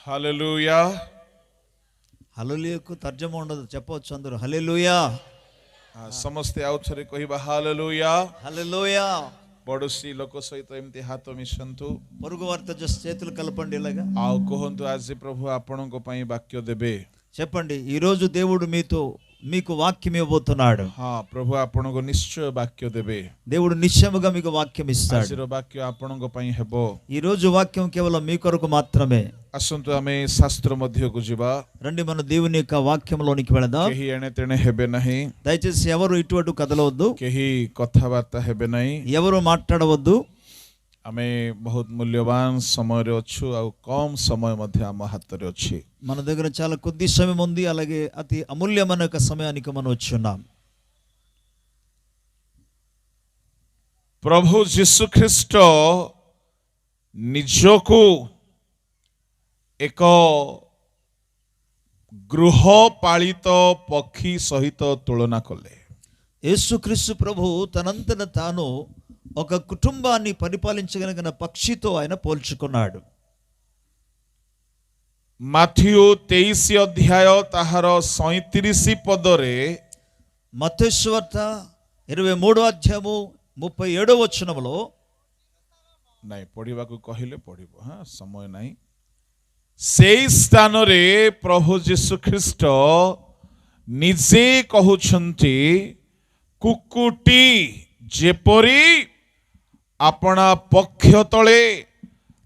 హల్లెలూయా. హల్లెలూయాకు తర్జమా ఉండదు, చెప్పవచ్చు అందరూ హల్లెలూయా. ସମସ୍ତେ ଆଉ ଥରେ କହିବା ହାଲେଲୁୟା. హల్లెలూయా. ପଡ଼ୋଶୀ ଲୋକ ସହିତ ଏମିତି ହାତ ମିଶାନ୍ତୁ పొరుగు వారితో జస్ట్ చేతులు కలపండి ఇలాగా. ଆଉ କୁହନ୍ତୁ ଆଜି ପ୍ରଭୁ ଆପଣଙ୍କ ପାଇଁ ବାକ୍ୟ ଦେବେ. చెప్పండి, ఈ రోజు దేవుడు మీకు వాక్యం ఇవ్వబోతున్నాడు. ହଁ ପ୍ରଭୁ ଆପଣଙ୍କୁ ନିଶ୍ଚୟ ବାକ୍ୟ ଦେବେ. దేవుడు నిశ్చయముగా మీకు వాక్యం ఇస్తాడు. ଆଜିର ବାକ୍ୟ ଆପଣଙ୍କ ପାଇଁ ହେବ. ఈ రోజు వాక్యం కేవలం మీ కొరకు మాత్రమే. ଆସନ୍ତୁ ଆମେ ଶାସ୍ତ୍ର ମଧ୍ୟକୁ ଯିବା. రండి మన దేవుని యొక్క వాక్యంలోనికి వెళదాం. କେହି ଏଣେ ତେଣେ ହେବେ ନାହିଁ. దయచేసి ఎవరు ఇటు అటు కదలవద్దు, କେହି କଥାବାର୍ତ୍ତା ହେବେ ନାହିଁ. ఎవరు మాట్లాడవద్దు. ଆମେ ବହୁତ ମୂଲ୍ୟବାନ ସମୟରେ ଅଛୁ ଆଉ କମ ସମୟ ମଧ୍ୟ ଆମ ହାତରେ ଅଛି. మన దగ్గర చాలా కొద్ది సమయం ఉంది, అలాగే అతి అమూల్యమైన ఒక సమయానికి మనం వచ్చి ఉన్నాం. ପ୍ରଭୁ ଯୀଶୁଖ୍ରୀଷ୍ଟ ନିଜକୁ ଏକ ଗୃହପାଳିତ ପକ୍ଷୀ ସହିତ ତୁଳନା କଲେ. యేసుక్రీస్తు ప్రభు తనంతట తాను ఒక కుటుంబాన్ని పరిపాలించగలిగిన పక్షితో ఆయన పోల్చుకున్నాడు. ମାଥିଉ 23 ଅଧ୍ୟାୟ ତାହାର 37 ପଦରେ మత్తయి సువార్త 23వ అధ్యాయము 37వ వచనములో ନାଇଁ ପଢିବାକୁ କହିଲେ ପଢିବ, ସମୟ ନାହିଁ. ସେଇ ସ୍ଥାନରେ ପ୍ରଭୁ ଯୀଶୁଖ୍ରୀଷ୍ଟ ନିଜେ କହୁଛନ୍ତି, କୁକୁଟି ଯେପରି ଆପଣା ପକ୍ଷ ତଳେ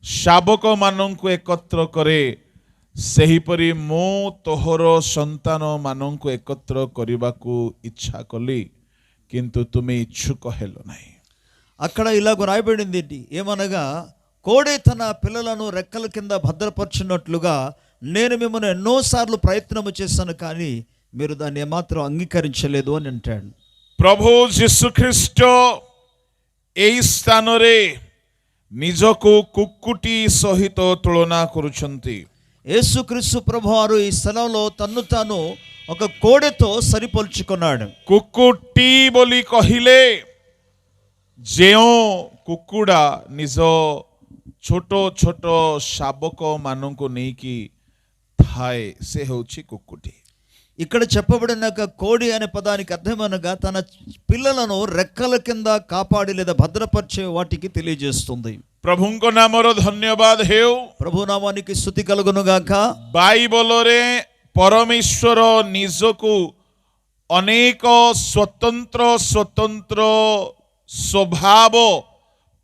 ଶାବକ ମାନଙ୍କୁ ଏକତ୍ର କରେ, ସେହିପରି ମୁଁ ତୋହର ସନ୍ତାନ ମାନଙ୍କୁ ଏକତ୍ର କରିବାକୁ ଇଚ୍ଛା କଲି, କିନ୍ତୁ ତୁମେ ଇଚ୍ଛୁକ ହେଲ ନାହିଁ. అక్కడ ఇలాగ రాయబడింది ఏంటి ఏమనగా, కోడే తన పిల్లలను రెక్కల కింద భద్రపరచున్నట్లుగా నేను మిమ్మల్ని ఎన్నోసార్లు ప్రయత్నము చేశాను, కానీ మీరు దాన్ని ఏమాత్రం అంగీకరించలేదు అని అంటాడు. ପ୍ରଭୁ ଯୀଶୁଖ୍ରୀଷ୍ଟ ଏହି ସ୍ଥାନରେ ନିଜକୁ କୁକୁଟି ସହିତ ତୁଳନା କରୁଛନ୍ତି. యేసుక్రీస్తు ప్రభువారు ఈ స్థలంలో తన్ను తాను ఒక కోడెతో సరిపోల్చుకున్నాడు. କୁକୁଟି ବୋଲି କହିଲେ ଯେଉଁ କୁକୁଡ଼ା ନିଜ ଛୋଟ ଛୋଟ ଶାବକ ମାନଙ୍କୁ ନେଇକି ଥାଏ, ସେ ହେଉଛି କୁକୁଟି. ఇక్కడ చెప్పబడిన కోడి అనే పదానికి అర్థమనగా తన పిల్లలను రెక్కల కింద కాపాడి లేదా భద్రపరిచే వాటికి తెలియజేస్తుంది. ପ୍ରଭୁଙ୍କ ନାମର ଧନ୍ୟବାଦ ହେଉ. ప్రభు నామానికి స్తుతి కలుగును గాక. ବାଇବଲରେ ପରମେଶ୍ୱର ନିଜକୁ ଅନେକ ସ୍ୱତନ୍ତ୍ର ସ୍ୱତନ୍ତ୍ର ସ୍ୱଭାବ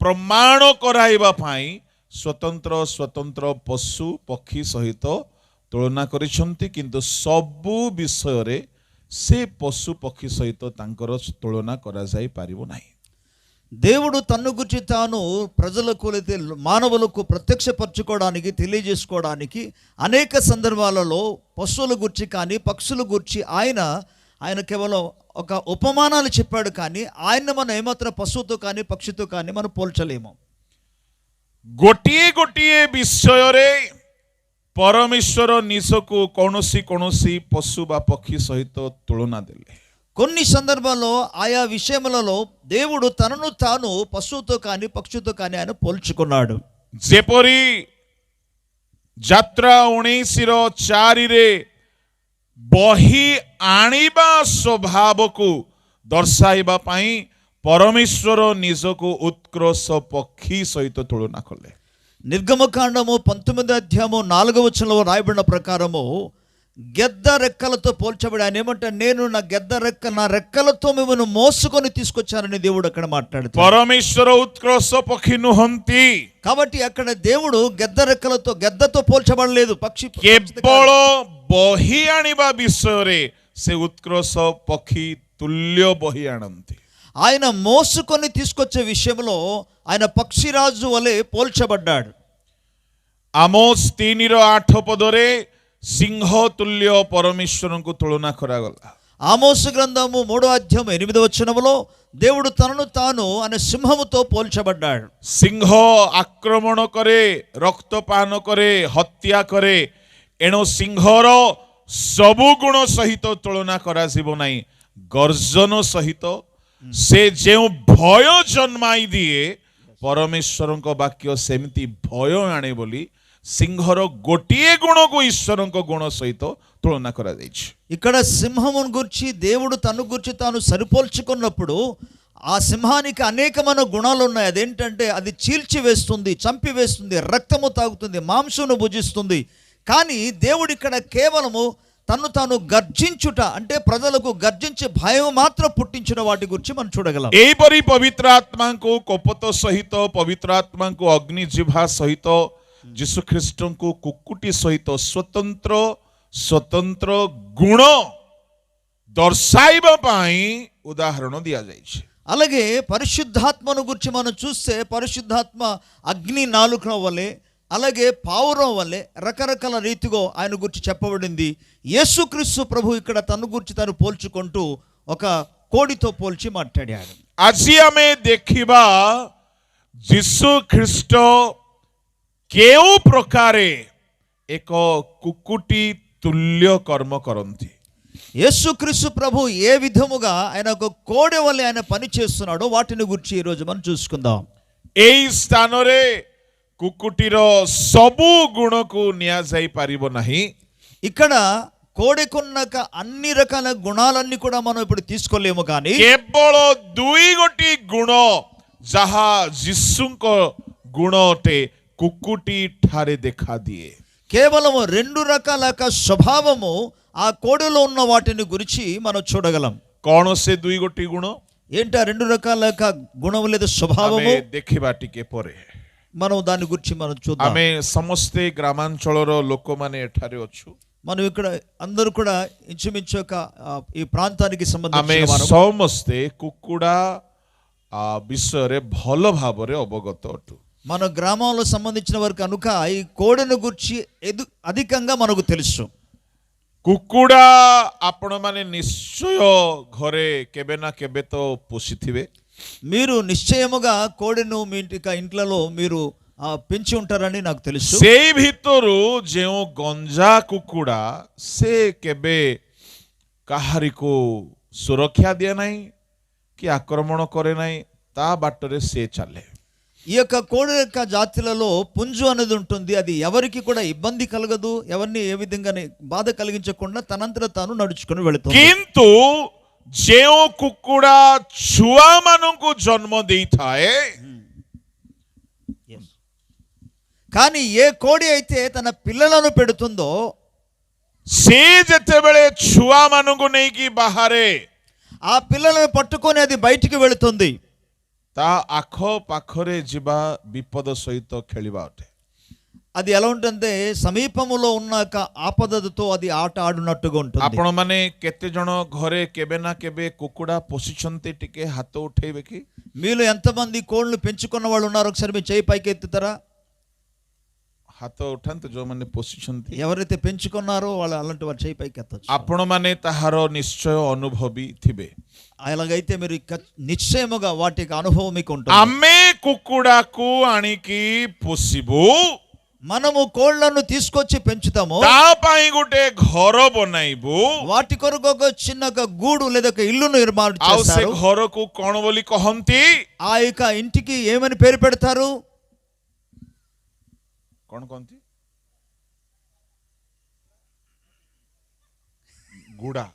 ପ୍ରମାଣ କରାଇବା ପାଇଁ ସ୍ୱତନ୍ତ୍ର ସ୍ୱତନ୍ତ୍ର ପଶୁ ପକ୍ଷୀ ସହିତ ତୁଳନା କରିଛନ୍ତି, କିନ୍ତୁ ସବୁ ବିଷୟରେ ସେ ପଶୁ ପକ୍ଷୀ ସହିତ ତାଙ୍କର ତୁଳନା କରାଯାଇ ପାରିବ ନାହିଁ. దేవుడు తన్ను గురించి తాను ప్రజలకు లేదా మానవులకు ప్రత్యక్షపరచుకోవడానికి తెలియజేసుకోవడానికి అనేక సందర్భాలలో పశువుల గురించి కానీ పక్షుల గురించి ఆయన కేవలం ఒక ఉపమానాలు చెప్పాడు, కానీ ఆయన మనం ఏమాత్రం పశువుతో కానీ పక్షితో కానీ మనం పోల్చలేము. ଗୋଟିଏ ଗୋଟିଏ ବିଷୟରେ ପରମେଶ୍ୱର ନିଜକୁ କୌଣସି କୌଣସି ପଶୁ ବା ପକ୍ଷୀ ସହିତ ତୁଳନା ଦେଲେ. కొన్ని సందర్భాల్లో ఆయా విషయములలో దేవుడు తనను తాను పశువుతో కానీ పక్షుతో కానీ ఆయన పోల్చుకున్నాడు. ଯେପରି ଯାତ୍ରା 19:4 ବହି ଆଣିବା ସ୍ୱଭାବକୁ ଦର୍ଶାଇବା ପାଇଁ ପରମେଶ୍ୱର ନିଜକୁ ଉତ୍କର୍ଷ ପକ୍ଷୀ ସହିତ ତୁଳନା କଲେ. నిర్గమకాండము 19వ అధ్యాయము 4వ వచనంలో రాయబడిన ప్రకారము గెద్ద రెక్కలతో పోల్చబడి ఆయన ఏమంటే, నేను నా రెక్కలతో మిమ్మల్ని మోసుకొని తీసుకొచ్చానని దేవుడు అక్కడ మాట్లాడుతాడు. ପରମେଶ୍ୱର ଉତ୍କର୍ଷ ପକ୍ଷୀ ନୁହନ୍ତି. కాబట్టి అక్కడ దేవుడు గెద్దతో పోల్చబడలేదు, పక్షి. କେବଳ ବହି ଆଣିବା ବିଷୟରେ ସେ ଉତ୍କର୍ଷ ପକ୍ଷୀ ତୁଲ୍ୟ ବହି ଆଣନ୍ତି. ఆయన మోసుకొని తీసుకొచ్చే విషయంలో ఆయన పక్షిరాజు వలె పోల్చబడ్డాడు. ଆମୋସ 3:8 ପଦରେ ସିଂହ ତୁଲ୍ୟ ପରମେଶ୍ୱରଙ୍କୁ ତୁଳନା କରାଗଲା. ఆమోసు గ్రంథము 3వ అధ్యాయం 8వ వచనములో దేవుడు తనను తాను అనే సింహముతో పోల్చబడ్డాడు. ସିଂହ ଆକ୍ରମଣ କରେ, ରକ୍ତପାନ କରେ, ହତ୍ୟା କରେ, ଏଣୁ ସିଂହର ସବୁ ଗୁଣ ସହିତ ତୁଳନା କରାଯିବ ନାହିଁ. ଗର୍ଜନ ସହିତ ସେ ଯେଉଁ ଭୟ ଜନ୍ମାଇ ଦିଏ, ପରମେଶ୍ୱରଙ୍କ ବାକ୍ୟ ସେମିତି ଭୟ ଆଣେ ବୋଲି ସିଂହର ଗୋଟିଏ ଗୁଣକୁ ଈଶ୍ୱରଙ୍କ ଗୁଣ ସହିତ ତୁଳନା କରାଯାଇଛି। ఇక్కడ సింహమును గురించి దేవుడు తను గురించి తాను సరిపోల్చుకున్నప్పుడు ఆ సింహానికి అనేకమైన గుణాలు ఉన్నాయి. అదేంటంటే అది చీల్చివేస్తుంది, చంపివేస్తుంది, రక్తము తాగుతుంది, మాంసమును భుజిస్తుంది. కానీ దేవుడు ఇక్కడ కేవలము తను తాను గర్జించుట అంటే ప్రజలకు గర్జించే భయం మాత్రం పుట్టించిన వాటి గురించి మనం చూడగలం. ଏହିପରି ପବିତ୍ର ଆତ୍ମାଙ୍କୁ କପଟ ସହିତ, ପବିତ୍ର ଆତ୍ମାଙ୍କୁ ଅଗ୍ନି ଜିହ୍ବା ସହିତ, ଯୀଶୁ ଖ୍ରୀଷ୍ଟଙ୍କୁ କୁକୁଟି ସହିତ ସ୍ୱତନ୍ତ୍ର ଗୁଣ ଦର୍ଶାଇବା ପାଇଁ ଉଦାହରଣ ଦିଆଯାଇଛି। అలాగే పరిశుద్ధాత్మను గురించి మనం చూస్తే పరిశుద్ధాత్మ అగ్ని నాలుక వలె అలాగే పావురం వలె రకరకాల రీతిగా ఆయన గురించి చెప్పబడింది. యేసుక్రీస్తు ప్రభు ఇక్కడ తన గురించి తను పోల్చుకుంటూ ఒక కోడితో పోల్చి మాట్లాడాడు. ଆଜି ଆମେ ଦେଖିବା ଯୀଶୁ ଖ୍ରୀଷ୍ଟ କେଉଁ ପ୍ରକାରେ ଏକ କୁକୁଟି ତୁଲ୍ୟ କର୍ମ କରନ୍ତି। యేసుక్రీస్తు ప్రభు ఏ విధముగా ఆయన ఒక కోడె వలె ఆయన పని చేస్తున్నాడో వాటిని గురించి ఈరోజు మనం చూసుకుందాం. ଏହି ସ୍ଥାନରେ କୁକୁଟିର ସବୁ ଗୁଣକୁ ନିଆଯାଇ ପାରିବ ନାହିଁ। ఇక్కడ కోడెకున్నక అన్ని రకాల గుణాలన్నీ కూడా మనం ఇప్పుడు తీసుకోలేము. కానీ କେବଳ ଦୁଇ ଗୋଟି ଗୁଣ ଯାହା ଯୀଶୁଙ୍କ ଗୁଣ ଅଟେ କୁକୁଟି ଠାରେ ଦେଖାଦିଏ। కేవలం రెండు రకాల స్వభావము ఆ కోడెలో ఉన్న వాటిని గురించి మనం చూడగలం. କଣ ସେ ଦୁଇ ଗୋଟି ଗୁଣ? ఏంటి ఆ రెండు రకాల గుణము లేదా స్వభావము? ଆମେ ଦେଖିବା ଟିକେ ପରେ। మనం దాని గురించి మనం చూద్దాం. ଆମେ ସମସ୍ତେ ଗ୍ରାମାଞ୍ଚଳର ଲୋକମାନେ ଏଠାରେ ଅଛୁ। మనం ఇక్కడ అందరూ కూడా ఇంచుమించు ఈ ప్రాంతానికి ଆମେ సంబంధించిన వారు. ସମସ୍ତେ କୁକୁଡ଼ା ବିଷୟରେ ଭଲ ଭାବରେ ଅବଗତ ଅଟୁ। మన గ్రామంలో సంబంధించిన వారు కనుక ఈ కోడెను గురించి అధికంగా మనకు తెలుసు. କୁକୁଡ଼ା ଆପଣମାନେ ନିଶ୍ଚୟ ଘରେ କେବେ ନା କେବେ ତ ପୋଷିଥିବେ। మీరు నిశ్చయముగా కోడెను మీ ఇంట్లలో మీరు పెంచి ఉంటారని నాకు తెలుసు. ସେଇ ଭିତରୁ ଯେଉଁ ଗଞ୍ଜା କୁକୁଡ଼ା ସେ କେବେ କାହାରିକୁ ସୁରକ୍ଷା ଦିଏ ନାହିଁ କି ଆକ୍ରମଣ କରେ ନାହିଁ, ତା ବାଟରେ ସେ ଚାଲେ। ఈ యొక్క కోడి యొక్క జాతులలో పుంజు అనేది ఉంటుంది. అది ఎవరికి కూడా ఇబ్బంది కలగదు, ఎవరిని ఏ విధంగా బాధ కలిగించకుండా తనంతట తాను నడుచుకుని వెళుతుంది. କିନ୍ତୁ ଯେଉଁ କୁକୁଡ଼ା ଛୁଆମାନଙ୍କୁ ଜନ୍ମ ଦେଇଥାଏ, కానీ ఏ కోడి అయితే తన పిల్లలను పెడుతుందో ସେ ଯେତେବେଳେ ଛୁଆମାନଙ୍କୁ ନେଇକି ବାହାରେ ఆ పిల్లలను పట్టుకొని అది బయటికి వెళుతుంది. ତା ଆଖ ପାଖରେ ଯିବା ବିପଦ ସହିତ ଖେଳିବା ଅଟେ। అది ఎలా ఉంటుందంటే సమీపములో ఉన్న ఆపదతో అది ఆట ఆడునట్టుగా ఉంటుంది. ଆପଣମାନେ କେତେ ଜଣ ଘରେ କେବେ ନା କେବେ କୁକୁଡ଼ା ପୋଷିଛନ୍ତି? ଟିକେ ହାତ ଉଠେଇବେ କି? మీలో ఎంతమంది కోళ్లు పెంచుకున్న వాళ్ళు ఉన్నారు? ఒకసారి మీ చేయి పైకి ఎత్తుతారా? ହାତ ଉଠାନ୍ତୁ ଯେଉଁମାନେ ପୋଷିଛନ୍ତି। ఎవరైతే పెంచుకున్నారో వాళ్ళు అలాంటి వారు చేయి పైకి ఎత్తచ్చు. ଆପଣମାନେ ତାହାର ନିଶ୍ଚୟ ଅନୁଭବୀ ଥିବେ। అలాగైతే మీరు నిశ్చయముగా వాటికి అనుభవం మీకు ఉంటుంది. ଆମେ କୁକୁଡ଼ାକୁ ଆଣିକି ପୋଷିବୁ, మనము కోళ్లను తీసుకొచ్చి పెంచుతాము, ତା ପାଇଁ ଗୋଟେ ଘର ବନାଇବୁ, వాటి కొరకు ఒక చిన్న గూడు లేదా ఒక ఇల్లును నిర్మాణం ଆଉ ସେ చేస్తారు. ଘରକୁ କଣ ବୋଲି କହନ୍ତି? ఆ యొక్క ఇంటికి ఏమని పేరు పెడతారు? କଣ କହନ୍ତି? ଗୁଡା।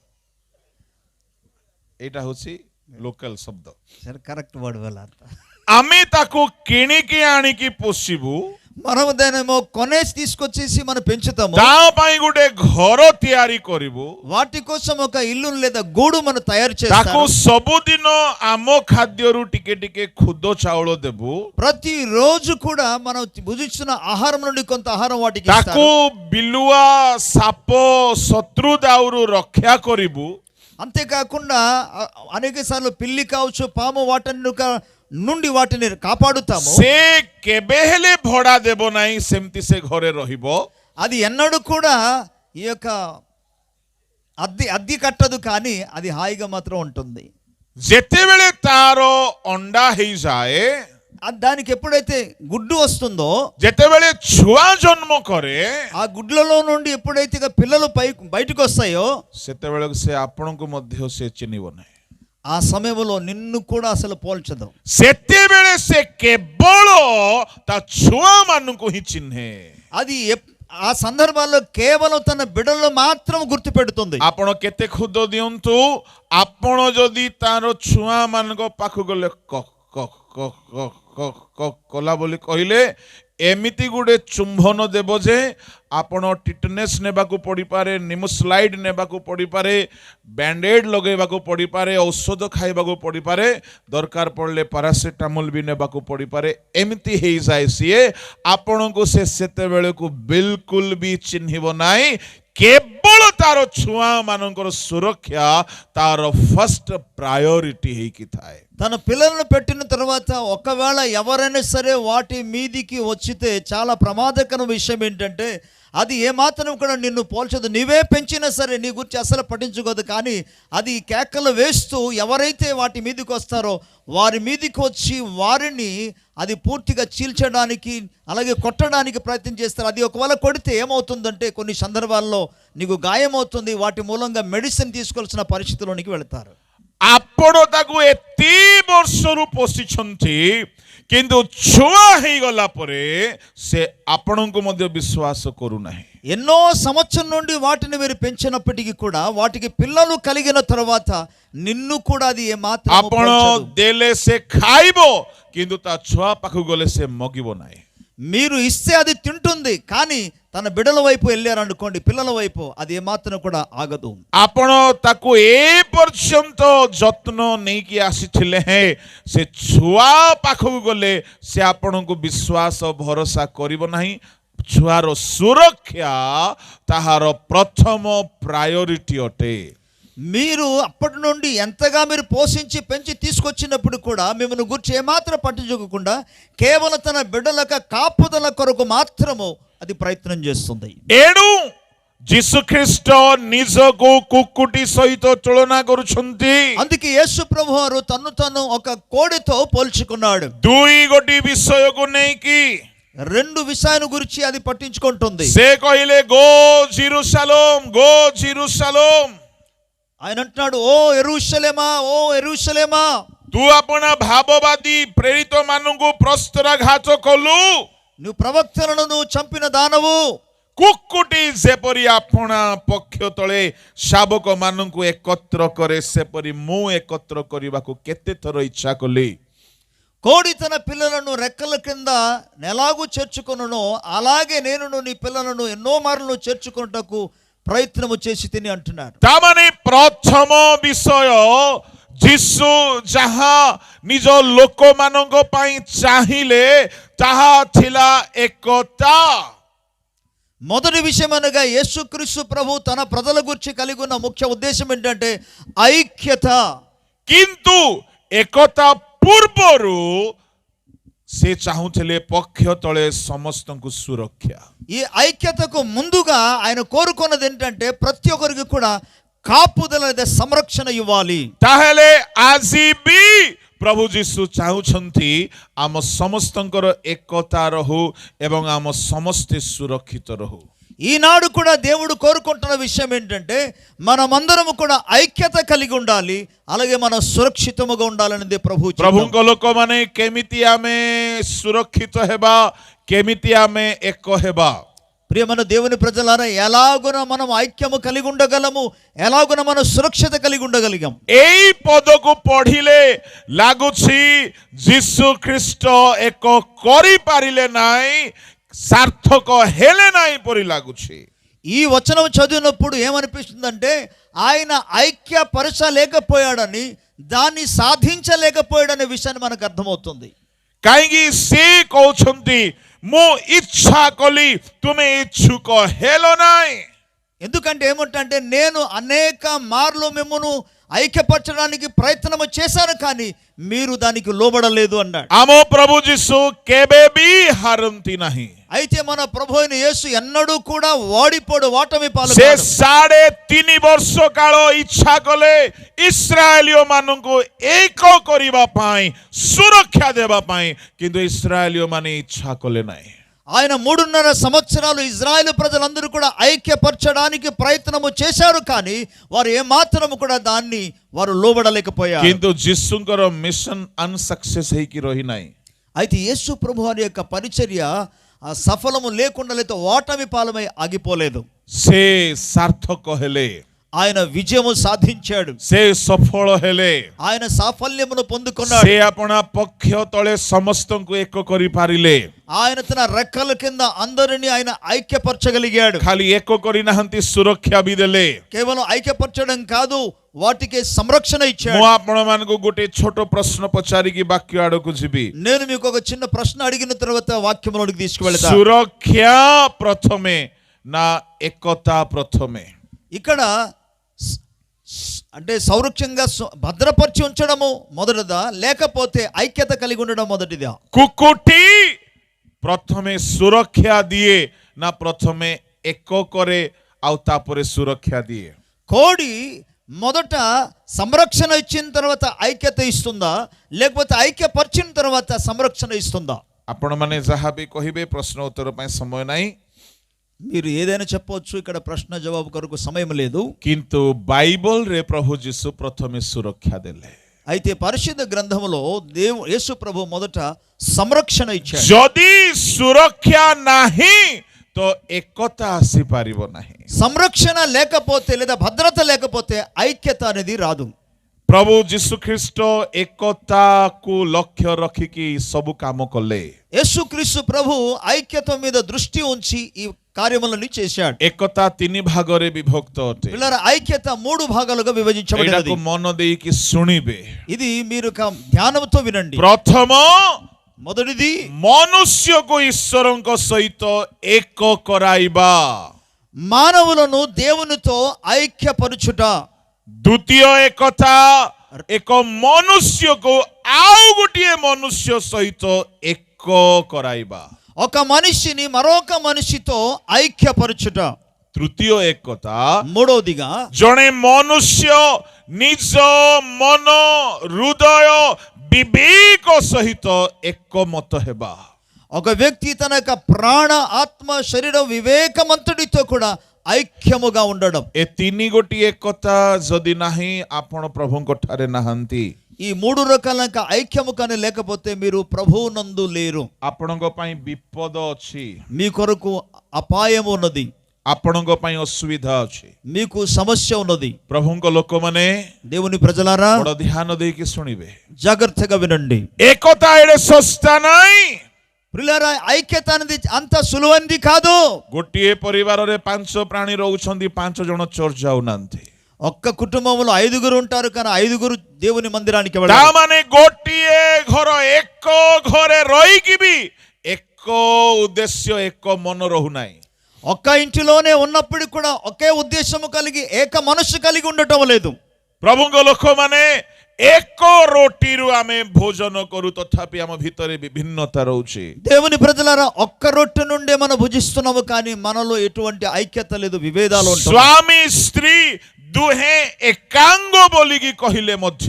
ଏଇଟା ହଉଛି ଲୋକାଲ ଶବ୍ଦ। సరే కరెక్ట్ వర్డ్ వెళ్ళ. ଆମେ ତାକୁ କିଣିକି ଆଣିକି ପୋଷିବୁ, మనము దానేమో కొనేసి తీసుకొచ్చేసి మనం పెంచుతాము, ତା ପାଇଁ ଗୋଟେ ଘର ତିଆରି କରିବୁ, వాటి కోసం ఒక ఇల్లు లేదా గూడు మనం తయారు ତାକୁ చేస్తాము, ସବୁଦିନ ଆମ ଖାଦ୍ୟରୁ ଟିକେ ଟିକେ ଖୁଦ ଚାଉଳ ଦେବୁ, ప్రతి రోజు కూడా మనం భుజిస్తున్న ఆహారం నుండి కొంత ఆహారం వాటికి ତାକୁ ବିଲୁଆ ସାପ ଶତ୍ରୁ ଦାଉରୁ ରକ୍ଷା କରିବୁ, అంతేకాకుండా అనేక సార్లు పిల్లి కావచ్చు, పాము వాటిని నుండి వాటిని కాపాడుతాము. ସେ କେବେ ହେଲେ ଭଡା ଦେବ ନାହିଁ, ସେମିତି ସେ ଘରେ ରହିବ। అది ఎన్నడూ కూడా ఈ యొక్క అద్దె కట్టదు, కానీ అది హాయిగా మాత్రం ఉంటుంది. ଯେତେବେଳେ ତାର ଅଣ୍ଡା ହେଇଯାଏ, దానికి ఎప్పుడైతే గుడ్డు వస్తుందో, ଯେତେବେଳେ ଛୁଆ ଜନ୍ମ କରେ, ఆ గుడ్లలో నుండి ఎప్పుడైతే పిల్లలు బయటకు వస్తాయో ସେତେବେଳେ ସେ ଆପଣଙ୍କୁ ମଧ୍ୟ ସେ ଚିହ୍ନିବ ନାହିଁ। ఆ సమయంలో నిన్ను కూడా అసలు పోల్చదు. ସେତେବେଳେ ସେ କେବଳ ତା ଛୁଆ ମାନଙ୍କୁ ହିଁ ଚିହ୍ନେ। అది ఆ సందర్భాల్లో కేవలం తన బిడ్డలు మాత్రం గుర్తుపెడుతుంది. ଆପଣ କେତେ ଖୁଦ ଦିଅନ୍ତୁ, ଆପଣ ଯଦି ତାର ଛୁଆ ମାନଙ୍କ ପାଖକୁ ଗଲେ କଲା ବୋଲି କହିଲେ ଏମିତି ଗୋଟେ ଚୁମ୍ବନ ଦେବ ଯେ ଆପଣ ଟିଟନେସ୍ ନେବାକୁ ପଡ଼ିପାରେ, ନିମୋସ୍ଲାଇଡ୍ ନେବାକୁ ପଡ଼ିପାରେ, ବ୍ୟାଣ୍ଡେଡ୍ ଲଗେଇବାକୁ ପଡ଼ିପାରେ, ଔଷଧ ଖାଇବାକୁ ପଡ଼ିପାରେ, ଦରକାର ପଡ଼ିଲେ ପାରାସିଟାମୋଲ ବି ନେବାକୁ ପଡ଼ିପାରେ। ଏମିତି ହେଇଯାଏ ସିଏ। ଆପଣଙ୍କୁ ସେ ସେତେବେଳକୁ ବିଲକୁଲ ବି ଚିହ୍ନିବ ନାହିଁ। କେବଳ ତାର ଛୁଆ ମାନଙ୍କର ସୁରକ୍ଷା ତାର ଫର୍ଷ୍ଟ ପ୍ରାୟୋରିଟି ହେଇକି ଥାଏ। తన పిల్లలను పెట్టిన తర్వాత ఒకవేళ ఎవరైనా సరే వాటి మీదికి వచ్చితే చాలా ప్రమాదకర విషయం ఏంటంటే అది ఏమాత్రం కూడా నిన్ను పోల్చదు. నీవే పెంచినా సరే నీ గురించి అసలు పట్టించుకోదు. కానీ అది కేకలు వేస్తూ ఎవరైతే వాటి మీదకి వస్తారో వారి మీదకి వచ్చి వారిని అది పూర్తిగా చీల్చడానికి అలాగే కొట్టడానికి ప్రయత్నం చేస్తారు. అది ఒకవేళ కొడితే ఏమవుతుందంటే కొన్ని సందర్భాల్లో నీకు గాయమవుతుంది. వాటి మూలంగా మెడిసిన్ తీసుకోవాల్సిన పరిస్థితిలోనికి వెళతారు. ଆପଣ ତାକୁ ଏତେ ବର୍ଷରୁ ପୋଷିଛନ୍ତି କିନ୍ତୁ ଛୁଆ ହେଇଗଲା ପରେ ସେ ଆପଣଙ୍କୁ ମଧ୍ୟ ବିଶ୍ୱାସ କରୁନାହିଁ। ఎన్నో సంవత్సరం నుండి వాటిని మీరు పెంచినప్పటికీ కూడా వాటికి పిల్లలు కలిగిన తర్వాత నిన్ను కూడా అది ఏమాత్రం ଆପଣ ଦେଲେ ସେ ଖାଇବ କିନ୍ତୁ ତା ଛୁଆ ପାଖକୁ ଗଲେ ସେ ମଗିବ ନାହିଁ। మీరు ఇస్తే అది తింటుంది, కానీ తన బిడ్డల వైపు వెళ్ళారనుకోండి, పిల్లల వైపు అది ఏమాత్రం కూడా ఆగదు। ଆପଣ ତାକୁ ଏ ପର୍ଯ୍ୟନ୍ତ ଯତ୍ନ ନେଇକି ଆସିଥିଲେ ସେ ଛୁଆ ପାଖକୁ ଗଲେ ସେ ଆପଣଙ୍କୁ ବିଶ୍ୱାସ ଭରସା କରିବ ନାହିଁ। ଛୁଆର ସୁରକ୍ଷା ତାହାର ପ୍ରଥମ ପ୍ରାୟୋରିଟି ଅଟେ। మీరు అప్పటి నుండి ఎంతగా మీరు పోషించి పెంచి తీసుకొచ్చినప్పుడు కూడా మిమ్మల్ని గురించి ఏమాత్రం పట్టించుకోకుండా కేవలం తన బిడ్డలకు కాపుదల కొరకు మాత్రము అది ప్రయత్నం చేస్తుంది। ଏଣୁ ଯୀଶୁଖ୍ରୀଷ୍ଟ ନିଜକୁ କୁକୁଟି ସହିତ ତୁଳନା କରୁଛନ୍ତି। అందుకే యేసు ప్రభువారు తన్ను తను ఒక కోడితో పోల్చుకున్నాడు। ଦୁଇ ଗୋଟି ବିଷୟକୁ ନେଇକି రెండు విషయాల గురించి అది పట్టించుకుంటుంది। ସେ କହିଲେ గో జెరూసలేం, గో జెరూసలేం। ఆయన అంటున్నాడు, ఓ యెరూషలేమా, ఓ యెరూషలేమా, ତୁ ଆପଣ ଭାବବାଦୀ ପ୍ରେରିତ ମାନଙ୍କୁ ପ୍ରସ୍ତରାଘାତ କଲୁ, నువ్వు ప్రవక్తలను నువ్వు చంపిన దానవు। କୁକୁଟି ଯେପରି ଆପଣା ପକ୍ଷ ତଳେ ଶାବକ ମାନଙ୍କୁ ଏକତ୍ର କରେ ସେପରି ମୁଁ ଏକତ୍ର କରିବାକୁ କେତେ ଥର ଇଚ୍ଛା କଲି। కోడి తన పిల్లలను రెక్కల కింద ఎలాగూ చేర్చుకొనునో అలాగే నేను నీ పిల్లలను ఎన్నో మార్లు చేర్చుకొనుటకు ప్రయత్నము చేసి తిని అంటున్నాడు। ତାମାନେ ପ୍ରଥମ ବିଷୟ ଯୀଶୁ ଯାହା ନିଜ ଲୋକମାନଙ୍କ ପାଇଁ ଚାହିଁଲେ ତାହା ଥିଲା ଏକତା। మొదటి విషయం అనగా యేసుక్రీస్తు ప్రభు తన ప్రజల గురించి కలిగి ఉన్న ముఖ్య ఉద్దేశం ఏంటంటే ఐక్యత। କିନ୍ତୁ ଏକତା ପୂର୍ବରୁ ସେ ଚାହୁଁଥିଲେ ପକ୍ଷ ତଳେ ସମସ୍ତଙ୍କୁ ସୁରକ୍ଷା। ఈ ఐక్యతకు ముందుగా ఆయన కోరుకున్నది ఏంటంటే ప్రతి ఒక్కరికి కూడా కాపుదల లేదా సంరక్షణ ఇవ్వాలి। ତାହେଲେ ଆଜି ବି ପ୍ରଭୁ ଯୀଶୁ ଚାହୁଁଛନ୍ତି ଆମ ସମସ୍ତଙ୍କର ଏକତା ରହୁ ଏବଂ ଆମ ସମସ୍ତେ ସୁରକ୍ଷିତ ରହୁ। ఈనాడు కూడా దేవుడు కోరుకుంటున్న విషయం ఏంటంటే మనమందరము కూడా ఐక్యత కలిగి ఉండాలి, అలాగే మనం సురక్షితముగా ఉండాలనేది ప్రభుଙ୍କ ଲୋକମାନେ କେମିତି ଆମେ ସୁରକ୍ଷିତ ହେବା, କେମିତି ଆମେ ଏକ ହେବା। ప్రియమైన దేవుని ప్రజలారా, ఎలాగున మనం ఐక్యము కలిగి ఉండగలము, ఎలాగున మనం సురక్షిత కలిగి ఉండగలిగాం। এই পদକୁ ପଢିଲେ ଲାଗୁଛି ଯୀଶୁ ଖ୍ରୀଷ୍ଟ ଏକ କରିପାରିଲେ ନାହିଁ, ସାର୍ଥକ ହେଲେ ନାହିଁ ପରି ଲାଗୁଛି। ఈ వచనం చదివినప్పుడు ఏమనిపిస్తుందంటే ఆయన ఐక్యపరచలేకపోయాడని, దాన్ని సాధించలేకపోయాడనే విషయాన్ని మనకు అర్థమవుతుంది। କାହିଁକି ସେ କହୁଛନ୍ତି ମୁଁ ଇଚ୍ଛା କଲି ତୁମେ ଇଚ୍ଛୁକ ହେଲ ନାହିଁ। ఎందుకంటే ఏమంటే నేను అనేక మార్లు మిమ్మల్ని ఐక్యపరచడానికి ప్రయత్నం చేశాను, కానీ మీరు దానికి లోబడలేదు అన్నాడు। ଆମ ପ୍ରଭୁ ଯୀଶୁ କେବେ ବି ହାରନ୍ତି ନାହିଁ। అయితే మన ప్రభు అయిన యేసు ఎన్నడూ కూడా ఓడిపోడు, ఓటమి ସେ పాలకాడు। 3.5 ବର୍ଷ କାଳ ଇଚ୍ଛା କଲେ ଇସ୍ରାଏଲୀୟ ମାନଙ୍କୁ ଏକ କରିବା ପାଇଁ, ସୁରକ୍ଷା ଦେବା ପାଇଁ, କିନ୍ତୁ ଇସ୍ରାଏଲୀୟ ମାନେ ଇଚ୍ଛା କଲେ ନାହିଁ। ఆయన 3.5 సంవత్సరాలు ఇజ్రాయెల్ ప్రజలందరూ కూడా ఐక్యపరచడానికి ప్రయత్నము చేశారు, కానీ వారు ఏమాత్రము కూడా దాన్ని వారు లోబడలేకపోయారు। କିନ୍ତୁ ଯୀଶୁଙ୍କର ମିଶନ ଅନସକ୍ସେସ୍ ହେଇକି ରହି ନାହିଁ। అయితే యేసు ప్రభు వారి యొక్క పరిచర్య ఆ సఫలము లేకుండా లేకపోతే ఓటమి పాలమై ఆగిపోలేదు. ସେ ସାର୍ଥକ ହେଲେ, ఆయన విజయము సాధించాడు. ସେ ସଫଳ ହେଲେ, ఆయన సాఫల్యమును పొందుకున్నాడు. ସେ ଆପଣା ପକ୍ଷ ତଳେ ସମସ୍ତଙ୍କୁ ଏକ କରିପାରିଲେ. ఆయన తన రెక్కల కింద అందరిని ఆయన ఐక్యపరచగలిగాడు. ଖାଲି ଏକ କରିନାହାନ୍ତି, ସୁରକ୍ଷା ବି ଦେଲେ. కేవలం ఐక్యపరచడం కాదు, వాటికి సంరక్షణ ମୁଁ ఇచ్చాడు. ଆପଣମାନଙ୍କୁ ଗୋଟେ ଛୋଟ ప్రశ్న ପଚାରିକି ବାକ୍ୟ ଆଡକୁ ଯିବି. నేను మీకు ఒక చిన్న ప్రశ్న అడిగిన తర్వాత వాక్యంలోకి తీసుకువెళ్తా. ସୁରକ୍ଷା ପ୍ରଥମେ ନା ଏକତା ପ୍ରଥମେ? ఇక్కడ అంటే సౌరక్షంగా భద్రపరిచి ఉంచడము మొదటిదా, లేకపోతే ఐక్యత కలిగి ఉండడం మొదటిదా? କୁକୁଟି ପ୍ରଥମେ ସୁରକ୍ଷା ଦିଏ ନା ପ୍ରଥମେ ଏକ କରେ ଆଉ ତାପରେ ସୁରକ୍ଷା ଦିଏ? కోడి మొదట సంరక్షణ ఇచ్చిన తర్వాత ఐక్యత ఇస్తుందా, లేకపోతే ఐక్యపరిచిన తర్వాత సంరక్షణ ఇస్తుందా? ଆପଣମାନେ ଯାହା ବି କହିବେ ପ୍ରଶ୍ନ ଉତ୍ତର ପାଇଁ ସମୟ ନାହିଁ, మీరు ఏదైనా చెప్పవచ్చు, ఇక్కడ ప్రశ్న జవాబు కొరకు సమయం లేదు. କିନ୍ତୁ ବାଇବଲରେ ପ୍ରଭୁ ଯୀଶୁ ପ୍ରଥମେ ସୁରକ୍ଷା ଦେଲେ. అయితే పరిశుద్ధ గ్రంథములో యేసు ప్రభు మొదట సంరక్షణ ఇచ్చాడు. ଯଦି ସୁରକ୍ଷା ନାହିଁ ତ ଏକତା ଆସିପାରିବ ନାହିଁ. సంరక్షణ లేకపోతే లేదా భద్రత లేకపోతే ఐక్యత అనేది రాదు. ପ୍ରଭୁ ଯୀଶୁ ଖ୍ରୀଷ୍ଟ ଏକତାକୁ ଲକ୍ଷ୍ୟ ରଖିକି ସବୁ କାମ କଲେ. యేసుక్రీస్తు ప్రభు ఐక్యత మీద దృష్టి ఉంచి ఈ కార్యములను చేశాడు. ଏକତା 3 ଭାଗରେ ବିଭକ୍ତ ଅଟେ. పిల్లల ఐక్యత 3 భాగాలుగా విభజించబడినది. ଏଟାକୁ ମନ ଦେଇକି ଶୁଣିବେ. ఇది మీరు ధ్యానంతో వినండి. ପ୍ରଥମ, మొదటిది ମନୁଷ୍ୟକୁ ଈଶ୍ୱରଙ୍କ ସହିତ ଏକ କରାଇବା. మానవులను దేవునితో ఐక్యపరచుట. ଦ୍ୱିତୀୟ ଏକତା, ଏକ ମନୁଷ୍ୟକୁ ଆଉ ଗୋଟିଏ ମନୁଷ୍ୟ ସହିତ ଏକ କରାଇବା. ఒక మనిషిని మరొక మనిషితో ఐక్యపరచుట. ତୃତୀୟ ଏକତା, మూడవదిగా ଜଣେ ମନୁଷ୍ୟ ନିଜ ମନ, ହୃଦୟ, ବିବେକ ସହିତ ଏକମତ ହେବା. ఒక వ్యక్తి తన యొక్క ప్రాణ, ఆత్మ, శరీరం, వివేకమంతుడితో కూడా ఐక్యముగా ఉండడం. ଏ 3 ଗୋଟି ଏକତା ଯଦି ନାହିଁ, ଆପଣ ପ୍ରଭୁଙ୍କ ଠାରେ ନାହାନ୍ତି. ఈ 3 రకాల ఐక్యము కానీ లేకపోతే మీరు ప్రభువునందు లేరు. ଆପଣଙ୍କ ପାଇଁ ବିପଦ ଅଛି, మీ కొరకు అపాయము ఉన్నది, ଆପଣଙ୍କ ପାଇଁ ଅସୁବିଧା ଅଛି. మీకు సమస్య ఉన్నది. ପ୍ରଭୁଙ୍କ ଲୋକମାନେ దేవుని ప్రజలారా ବଡ଼ ଧ୍ୟାନ ଦେଇକି ଶୁଣିବେ. జాగ్రత్తగా వినండి. ଏକତା ଏଡ଼େ ଶସ୍ତା ନାହିଁ. ప్రియులారా, ఐక్యత అనేది అంత సులువైనది కాదు. ଗୋଟିଏ ପରିବାରରେ 5 ପ୍ରାଣୀ ରହୁଛନ୍ତି, 5 ଜଣ ଚର୍ଚ୍ଚ ଯାଉନାହାନ୍ତି. ఒక్క కుటుంబంలో 5గురు ఉంటారు, కానీ 5గురు దేవుని మందిరానికి ତା వెళ్ళారు. ମାନେ ଗୋଟିଏ ଘର, ଏକ ଘରେ ରହିକି ବି ଏକ ଉଦ୍ଦେଶ୍ୟ, ଏକ ମନ ରହୁନାହିଁ. ఒక్క ఇంటిలోనే ఉన్నప్పుడు కూడా ఒకే ఉద్దేశము కలిగి ఏక మనస్సు కలిగి ఉండటం లేదు. ପ୍ରଭୁଙ୍କ ଲୋକମାନେ ଏକ ରୋଟିରୁ ଆମେ ଭୋଜନ କରୁ, ତଥାପି ଆମ ଭିତରେ ବିଭିନ୍ନତା ରହୁଛି. దేవుని ప్రజలారా, ఒక్క రొట్టె నుండే మనం భుజిస్తున్నాము, కానీ మనలో ఎటువంటి ఐక్యత లేదు, విభేదాలు ఉంటాయి. ସ୍ୱାମୀ ସ୍ତ୍ରୀ ଦୁହେଁ ଏକାଙ୍ଗ ବୋଲିକି କହିଲେ ମଧ୍ୟ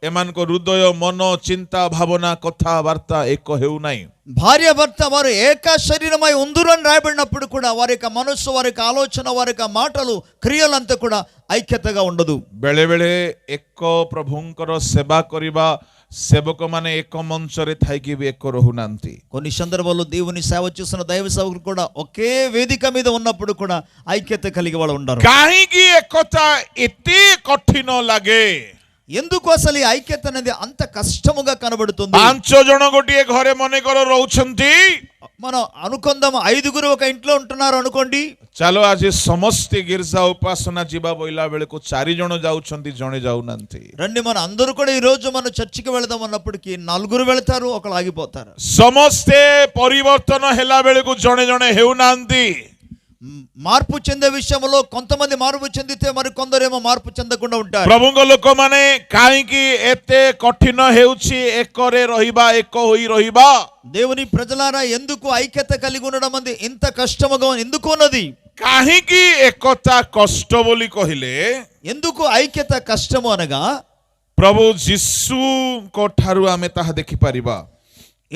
ଏମାନଙ୍କ ହୃଦୟ, ମନ, ଚିନ୍ତା, ଭାବନା, କଥାବାର୍ତ୍ତା ଏକ ହେଉନାହିଁ. భార్య భర్త వారు ఏక శరీరమై ఉందురని రాయబడినప్పుడు కూడా వారి యొక్క మనస్సు, వారి యొక్క ఆలోచన, వారి యొక్క మాటలు, క్రియలంతా కూడా ఐక్యతగా ఉండదు. ବେଳେବେଳେ ଏକ ପ୍ରଭୁଙ୍କର ସେବା କରିବା ସେବକମାନେ ଏକ ମଞ୍ଚରେ ଥାଇକି ବି ଏକ ରହୁନାହାନ୍ତି. కొన్ని సందర్భాల్లో దేవుని సేవ చేస్తున్న దైవ సేవకులు కూడా ఒకే వేదిక మీద ఉన్నప్పుడు కూడా ఐక్యత కలిగి వాళ్ళు ఉండరు. କାହିଁକି ଏକତା ଏତେ କଠିନ ଲାଗେ? ఎందుకు అసలు ఈ ఐక్యత అనేది అంత కష్టముగా కనబడుతుంది? 5 ଜଣ ଗୋଟିଏ ଘରେ ମନେକର ରହୁଛନ୍ତି, మనం అనుకుందాం 5గురు ఒక ఇంట్లో ఉంటున్నారు అనుకోండి. ଚାଲ ଆଜି ସମସ୍ତେ ଗିର୍ଜା ଉପାସନା ଯିବା ବୋଇଲା ବେଳକୁ 4 ଜଣ ଯାଉଛନ୍ତି, ଜଣେ ଯାଉନାହାନ୍ତି. రండి మన అందరూ కూడా ఈ రోజు మనం చర్చికి వెళదాం అన్నప్పటికీ 4గురు వెళ్తారు, ఒకరు ఆగిపోతారు. ସମସ୍ତେ ପରିବର୍ତ୍ତନ ହେଲା ବେଳକୁ ଜଣେ ଜଣେ ହେଉନାହାନ୍ତି. మార్పు చెందే విషయంలో కొంతమంది మార్పు చెందితే మరి కొందరేమో మార్పు చెందకుండా ఉంటారు. ପ୍ରଭୁଙ୍କ ଲୋକମାନେ କାହିଁକି ଏତେ କଠିନ ହେଉଛି ଏକରେ ରହିବା, ଏକ ହୋଇ ରହିବା? దేవుని ప్రజలారా, ఎందుకు ఐక్యత కలిగి ఉండడం అనేది ఇంత కష్టముగా ఎందుకు ఉన్నది? କାହିଁକି ଏକତା କଷ୍ଟ ବୋଲି କହିଲେ, ఎందుకు ఐక్యత కష్టము అనగా ପ୍ରଭୁ ଯୀଶୁଙ୍କ ଠାରୁ ଆମେ ତାହା ଦେଖିପାରିବା.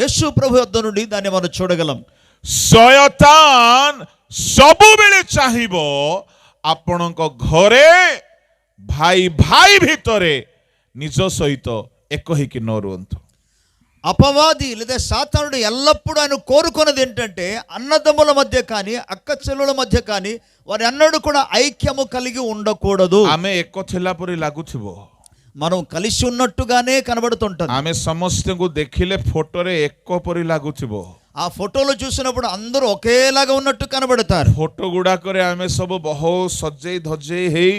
యేసు ప్రభు యొద్ద నుండి దాన్ని మనం చూడగలం. ଶୟତାନ ସବୁବେଳେ ଚାହିଁବ ଆପଣଙ୍କ ଘରେ ଭାଇ ଭାଇ ଭିତରେ ନିଜ ସହିତ ଏକ ହେଇକି ନ ରୁହନ୍ତୁ. అపవాది లేదా సాతానుడు ఎల్లప్పుడూ ఆయన కోరుకున్నది ఏంటంటే అన్నదమ్ముల మధ్య కానీ అక్క చెల్లుల మధ్య కానీ వారి అన్నడు కూడా ఐక్యము కలిగి ఉండకూడదు. आमे एक थिला परी लागुथिबो, మనం కలిసి ఉన్నట్టుగానే కనబడుతుంటది. आमे समस्तଙ୍କୁ देखिले फोटो रे एक परी लागुथिबो. ఆ ఫోటోలు చూసినప్పుడు అందరూ ఒకేలాగా ఉన్నట్టు కనబడతారు. फोटो गुडा करे आमे सब बहुत सजई धजई हेई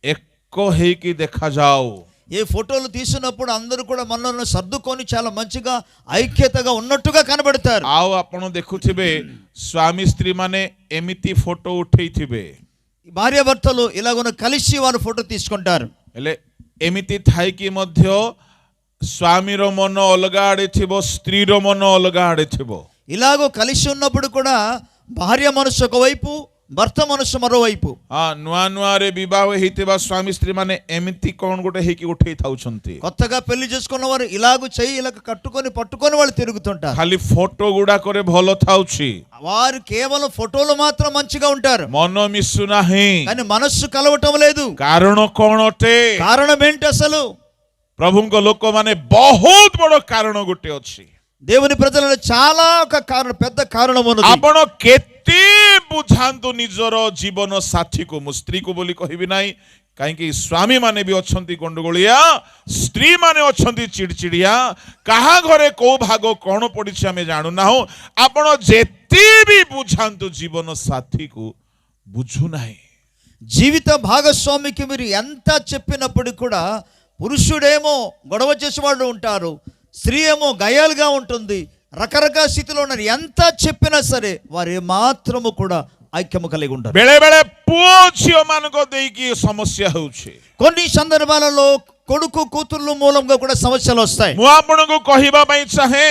एक हेई देखा जाओ. ఏ ఫోటోలు తీసినప్పుడు అందరూ కూడా మనల్ని సర్దుకొని చాలా మంచిగా ఐక్యతగా ఉన్నట్టుగా కనబడతారు. आओ आपण देखुथिबे स्वामी स्त्री माने एमिति फोटो उठेइथिबे, భార్యాభర్తలు ఇలాగున కలిసి వారు ఫోటో తీసుకుంటారు. हेले एमिति थाई कि मध्य स्वामीर मन अलगा आड़े थिबो, स्त्रीर मन अलगा आड़े थिबो. ఇలాగో కలిసి ఉన్నప్పుడు కూడా భార్య మనసు ఒకవైపు భర్త మనసు మరోవైపు. नुआ नुआ रे विवाह हेइतिबा स्वामी स्त्री माने एमिति कोन गोटे हेकि उठेइ थाउछंती. కొత్తగా పెళ్లి చేసుకున్న వారు ఇలాగూ చెయ్యి ఇలా కట్టుకొని పట్టుకొని వాళ్ళు తిరుగుతుంటారు. खाली फोटो गुडा करे भलो थाउछि, వారు కేవలం ఫోటోలు మాత్రం మంచిగా ఉంటారు मन मिसु नाही. కానీ మనస్సు కలవటం లేదు. कारण कोन अटे? కారణం ఏంటి అసలు? प्रभुଙ୍କ लोक माने बहुत बड़ कारण गोटे अछि. దేవుని ప్రజలలో చాలా ఒక కారణం, పెద్ద కారణం ఉన్నది. आपण केते बुझांतु निजर जीवन साथी को, मु स्त्री को बोली कहिबि नाही, काहेकि स्वामी माने भी अछंती गंडगोलिया, स्त्री माने अछंती चिड़चिड़िया, कहा घरे को भाग कोन पडिछि हमें जानू ना हो. आपण जेते भी बुझांतु जीवन साथी को बुझु नाही. జీవిత భాగస్వామికి మీరు ఎంత చెప్పినప్పుడు కూడా పురుషుడేమో గొడవ చేసేవాళ్ళు ఉంటారు, స్త్రీ ఏమో గయాలుగా ఉంటుంది, రకరకాల స్థితిలో ఉన్నారు. ఎంత చెప్పినా సరే వారు మాత్రము కూడా ఐక్యము కలిగి ఉంటారు. बेले बेले पुओ झियो मानको देकी समस्या होउछि. కొన్ని సందర్భాలలో కొడుకు కూతుర్లు మూలంగా కూడా సమస్యలు వస్తాయి. मु आपनको कहिबा पई चाहे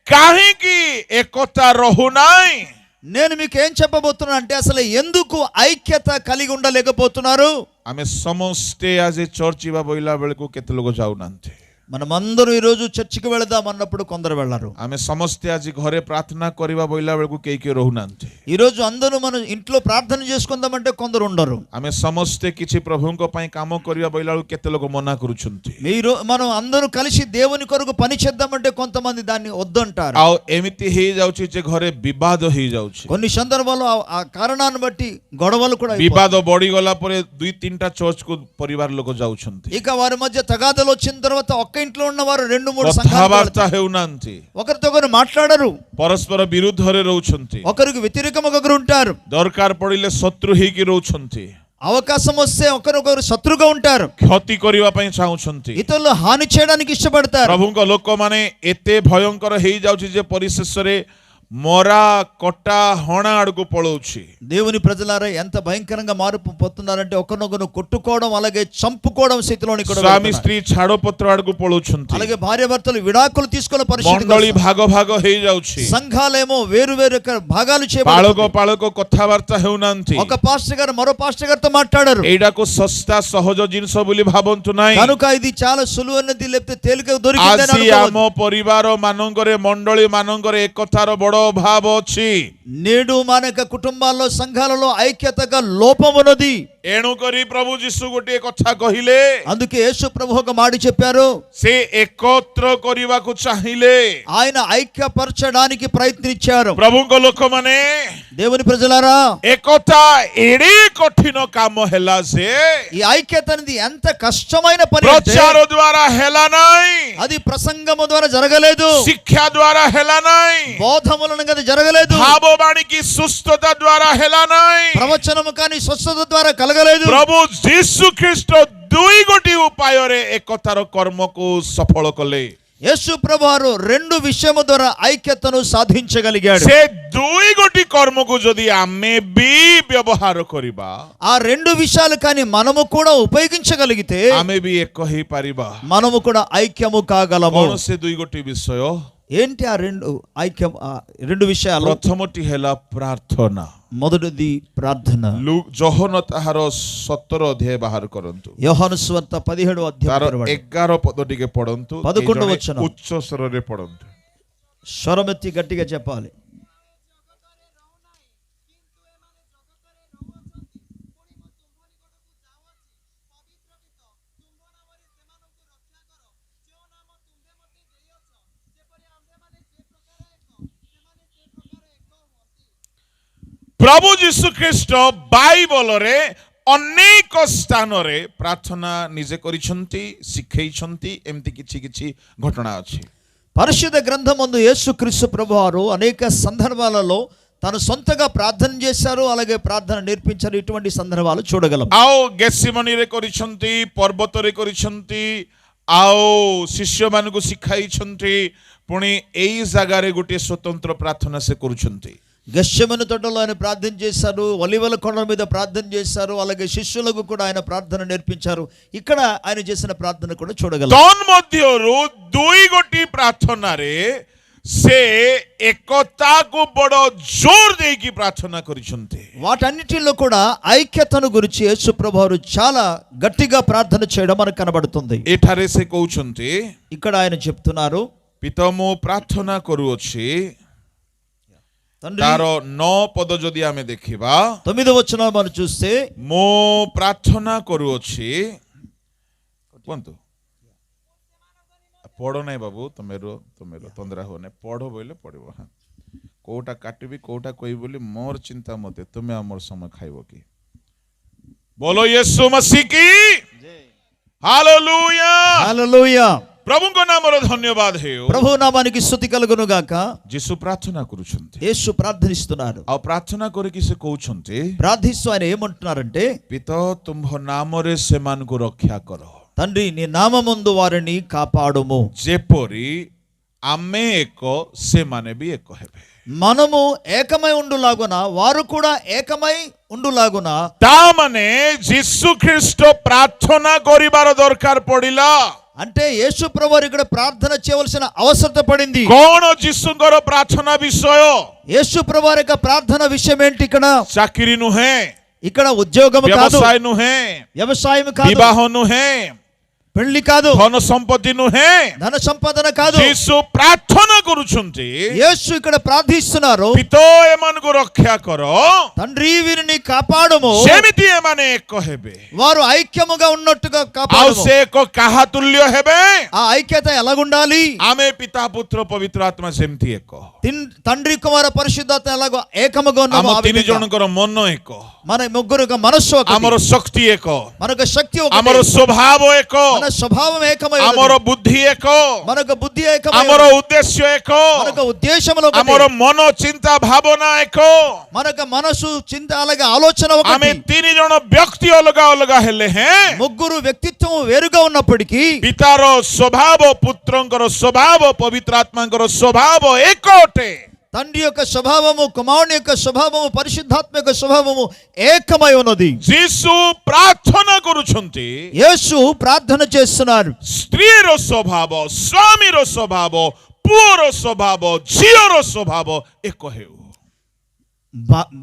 काहेकि एकता रहु नाही. నేను మీకు ఏం చెప్పబోతున్నా అంటే అసలు ఎందుకు ఐక్యత కలిగి ఉండలేకపోతున్నారు? आमे समस्ते आज चर्च बा बोइला बेलको केते लोग जाउ नांते. మనమందరూ ఈ రోజు చర్చికి వెళదాం అన్నప్పుడు కొందరు వెళ్ళరు. आमे समस्ते आज घरे प्रार्थना करिबा बोइला बेलको केई रहु नांते. ఈ రోజు అందరూ మనం ఇంట్లో ప్రార్థన చేసుకుందామంటే కొందరు ఉండరు. आमे समस्ते किछि प्रभुଙ୍କ पई काम करिबा बोइला बेलको केते लोग मना करूछंती. మీరు మనం అందరూ కలిసి దేవుని కొరకు పని చేద్దామంటే కొంతమంది దాన్ని వద్దంటారు. आ एमिति हे जाउछि जे घरे विवाद हे जाउछि. కొన్ని సందర్భాల్లో ఆ కారణాన్ని బట్టి గొడవలు కూడా అయిపోతాయి. विवाद बढी गला परे 2-3टा चर्च को परिवार लोग जाउछंती. ఇక వారి మధ్య తగాదలు వచ్చిన తర్వాత ఒక్క ఇంట్లో ఉన్నవారు 2-3 సంఘాలకు कथावार्ता हेउनांती. ఒకరితో ఒకరు మాట్లాడరు, परस्पर विरुद्ध रे रहउछंती. ఒకరికి వ్యతిరేకంగా ఒకరు ఉంటారు, दरकार पड़िले शत्रु हेकि रहउछंती. అవకాశం వస్తే ఒకరికొకరు శత్రుగా ఉంటారు, क्षति करिबा पई चाहुछंती. ఇతరులు హాని చేయడానికి ఇష్టపడతారు. प्रभुଙ୍କ लोक माने एते भयंकर हेई जाउछि जे परिशेष रे मोरा कटा हणा आडको पळौछि. దేవుని ప్రజలారా ఎంత భయంకరంగా మార్పు పొందుతున్నారంటే ఒకరినొకరు కొట్టుకోవడం అలాగే చంపుకోవడం స్థితిలోని కూడా स्वामी వెళ్తున్నారు. स्त्री छाड़ो पत्र आडको पळौछंती. అలాగే భార్యాభర్తలు విడాకులు తీసుకునే పరిస్థితికి मंडली వస్తారు. भाग भाग हेई जाउछि. సంఘాలేమో వేరు వేరు భాగాలు पाळको చేయబడతాయి. पाळको कथावार्ता हेउनांती. ఒక పాస్టర్ గారు మరో పాస్టర్ గారితో మాట్లాడారు. एडाको सस्ता सहज जिंस बोली भाबंतु नाही. కనుక ఇది చాలా సులువైనది లేకపోతే తేలికగా దొరికిందని आसी అనుకోవద్దు. आम परिवार मानंगरे मंडली मानंगरे एकतार बड़ अभाव अछि. నేడు మన యొక్క కుటుంబాల్లో సంఘాలలో ఐక్యతగా లోపం ఉన్నది. एणु करी प्रभु जीशु गोटे कथा कहिले, అందుకే యేసు ప్రభు ఒక మాట చెప్పారు, से एकत्र करिबाकु चाहिले. ఆయన ఐక్యపరచడానికి ప్రయత్నించారు. प्रभुଙ୍କ लोक माने దేవుని ప్రజలారా एकता एडे कठिन काम हेला से ఈ ఐక్యత అనేది ఎంత కష్టమైన పని అంటే प्रचार द्वारा हेला नाही, అది ప్రసంగము ద్వారా జరగలేదు, शिक्षा द्वारा हेला नाही, బోధ మూలంగా అది జరగలేదు, भाववाणी की सुस्थता द्वारा हेला नाही. ప్రవచనము కానీ స్వస్థత ద్వారా కలగలేదు. प्रभु जीशु ख्रीस्ट दुई गोटी उपाय रे एकतार कर्म को सफल कले. యేసు ప్రభువారు 2 విషయము ద్వారా ఐక్యతను సాధించగలిగాడు. से दुई गोटी कर्म को जदि आमे भी व्यवहार करिबा, ఆ 2 విషయాలు కానీ మనము కూడా ఉపయోగించగలిగితే आमे भी एक ही पारिबा. మనము కూడా ఐక్యము కాగలము. कौन से दुई गोटी विषय? ఏంటి ఆ 2 విషయాలు? प्रथमटी हेला प्रार्थना. మొదటిది ప్రార్థన. जोहन ताहार 17 अध्याय बाहर करंतु. యోహాను సువార్త 17వ तार అధ్యాయం 11 पद टिके पढंतु. 11 वचन. उच्च स्वर रे पढंतु. స్వరమెత్తి గట్టిగా చెప్పాలి. ପ୍ରଭୁ ଯୀଶୁ ଖ୍ରୀଷ୍ଟ ବାଇବଲରେ ଅନେକ ସ୍ଥାନରେ ପ୍ରାର୍ଥନା ନିଜେ କରିଛନ୍ତି, ଶିଖେଇଛନ୍ତି, ଏମିତି କିଛି କିଛି ଘଟଣା ଅଛି। పరిశుద్ధ గ్రంథమందు యేసుక్రీస్తు ప్రభువారు అనేక సందర్భాలలో తను సొంతగా ప్రార్థన చేశారు, అలాగే ప్రార్థన నేర్పించారు. ఇటువంటి సందర్భాలు చూడగలం. ଆଉ ଗେସିମନୀରେ କରିଛନ୍ତି, ପର୍ବତରେ କରିଛନ୍ତି, ଆଉ ଶିଷ୍ୟମାନଙ୍କୁ ଶିଖାଇଛନ୍ତି, ପୁଣି ଏଇ ଜାଗାରେ ଗୋଟିଏ ସ୍ୱତନ୍ତ୍ର ପ୍ରାର୍ଥନା ସେ କରୁଛନ୍ତି। గెత్సేమను తోటలో ఆయన ప్రార్థన చేశారు, ఒలీవల కొండ మీద ప్రార్థన చేశారు, అలాగే శిష్యులకు కూడా ఆయన ప్రార్థన నేర్పించారు. ఇక్కడ ఆయన చేసిన ప్రార్థన కూడా చూడగలం. ତନ୍ମଧ୍ୟରୁ ଦୁଇ ଗୋଟି ପ୍ରାର୍ଥନାରେ ସେ ଏକତାକୁ ବଡ଼ ଜୋର ଦେଇକି ପ୍ରାର୍ଥନା କରିଛନ୍ତି। వాటన్నిటిలో కూడా ఐక్యతను గురించి యేసు ప్రభువారు చాలా గట్టిగా ప్రార్థన చేయడం మనకు కనబడుతుంది. ଏଠାରେ ସେ କହୁଛନ୍ତି, ఇక్కడ ఆయన చెప్తున్నారు, ପିତା ମୁଁ ପ୍ରାର୍ଥନା କରୁଅଛି। తండ్రి ତାର 9 ପଦ ଯଦି ଆମେ ଦେଖିବା, 9వ వచనం మనం చూస్తే, ମୁଁ ପ୍ରାର୍ଥନା କରୁଅଛି। କୁହନ୍ତୁ, ପଢ ନାହିଁ ବାବୁ, ତମେର ତନ୍ଦ୍ରା ହୁଅ ନାହିଁ, ପଢ ବୋଇଲେ ପଢିବ। କୋଉଟା କାଟିବି କୋଉଟା କହିବି ବୋଲି ମୋର ଚିନ୍ତା ମତେ, ତୁମେ ଆମର ସମୟ ଖାଇବ କି? ବୋलो ୟେଶୁ ମसीह की ହାଲେଲୁୟା। హల్లెలూయా. ପ୍ରଭୁଙ୍କ ନାମର ଧନ୍ୟବାଦ ହେଉ। ప్రభు నామానికి స్తుతి కలుగును గాక. ଯୀଶୁ ପ୍ରାର୍ଥନା କରୁଛନ୍ତି, యేసు ప్రార్థిస్తున్నారు. ଆଉ ପ୍ରାର୍ଥନା କରିକି ସେ କହୁଛନ୍ତି, ప్రార్థిస్తూ ఆయన ఏమంటున్నారంటే, ପିତା ତୁମ୍ଭ ନାମରେ ସେମାନଙ୍କୁ ରକ୍ଷା କର, తండ్రి నీ నామమందు వారిని కాపాడుము, ଯେପରି ଆମେ ଏକ ସେମାନେ ବି ଏକ ହେବେ। మనము ఏకమై ఉండులాగున వారు కూడా ఏకమై ఉండులాగున। ତା ମାନେ ଯୀଶୁ ଖ୍ରୀଷ୍ଟ ପ୍ରାର୍ଥନା କରିବାର ଦରକାର ପଡିଲା। అంటే యేసు ప్రభువారు ఇక్కడ ప్రార్థన చేయవలసిన అవసరత పడింది. କଣ ଯୀଶୁଙ୍କର ପ୍ରାର୍ଥନା ବିଷୟ? యేసు ప్రభువారి యొక్క ప్రార్థన విషయం ఏంటి? ఇక్కడ ଚାକିରି ନୁହେଁ, ఇక్కడ ఉద్యోగం కాదు, ବ୍ୟବସାୟ ନୁହେଁ, వ్యవసాయం కాదు, ବିବାହ ନୁହେଁ, పెళ్లి కాదు, ଧନ ସମ୍ପତ୍ତି ନୁହେଁ। ధన సంపాదన కాదు. ଯୀଶୁ ପ୍ରାର୍ଥନା କରୁଛନ୍ତି, యేసు ఇక్కడ ప్రార్థిస్తున్నారు, ପିତା ଏମାନଙ୍କୁ ରକ୍ଷା କର, తండ్రి వీరిని కాపాడుము, ସେମିତି ଏମାନେ ଏକ ହେବେ। వారు ఐక్యముగా ఉన్నట్టుగా ଆଉ కాపాడుము। ସେ ଏକ କାହା ତୁଲ୍ୟ ହେବେ? ఆ ఐక్యత ఎలాగుండాలి? ଆମେ ପିତା పుత్ర ପବିତ୍ର ଆତ୍ମା ସେମିତି ଏକ। తండ్రి కుమార పరిశుద్ధాత్మ ఎలాగో ఏకముగా ଆମ ఉన్నామో ఆ ତିନି విధంగా ଜଣଙ୍କର ମନ ଏକ, మన ముగ్గురుగా మనస్సు ఒకటి, ଆମର ଶକ୍ତି ଏକ, మనకు శక్తి ఒకటి, ଆମର ସ୍ୱଭାବ ଏକ, మన స్వభావం ఏకమై ଆମର ఉన్నది, ବୁଦ୍ଧି ଏକ, మనకు బుద్ధి ఏకమై ଆମର ఉన్నది, ଉଦ୍ଦେଶ୍ୟ ଏକ, మనకు ఉద్దేశములు ఒకటి, ଆମର ମନ ଚିନ୍ତା ଭାବନା ଏକ। మనకు మనసు చింత అలాగే ఆలోచన ଆମେ ఒకటి। ତିନି ଜଣ ବ୍ୟକ୍ତି ଅଲଗା ଅଲଗା ହେଲେ ହେଁ ముగ్గురు వ్యక్తిత్వం వేరుగా ఉన్నప్పటికీ ପିତାର ସ୍ୱଭାବ, ପୁତ୍ରଙ୍କର ସ୍ୱଭାବ, ପବିତ୍ର ଆତ୍ମାଙ୍କର ସ୍ୱଭାବ ଏକ ଅଟେ। తండ్రి యొక్క స్వభావము, కుమారుని యొక్క స్వభావము, పరిశుద్ధాత్మ యొక్క స్వభావము ఏకమై ఉన్నది. ଯୀଶୁ ପ୍ରାର୍ଥନା କରୁଛନ୍ତି, యేసు ప్రార్థన చేస్తున్నారు, ସ୍ତ୍ରୀର ସ୍ୱଭାବ, ସ୍ୱାମୀର ସ୍ୱଭାବ, ପୁଅର ସ୍ୱଭାବ, ଝିଅର ସ୍ୱଭାବ ଏକ ହେଉ।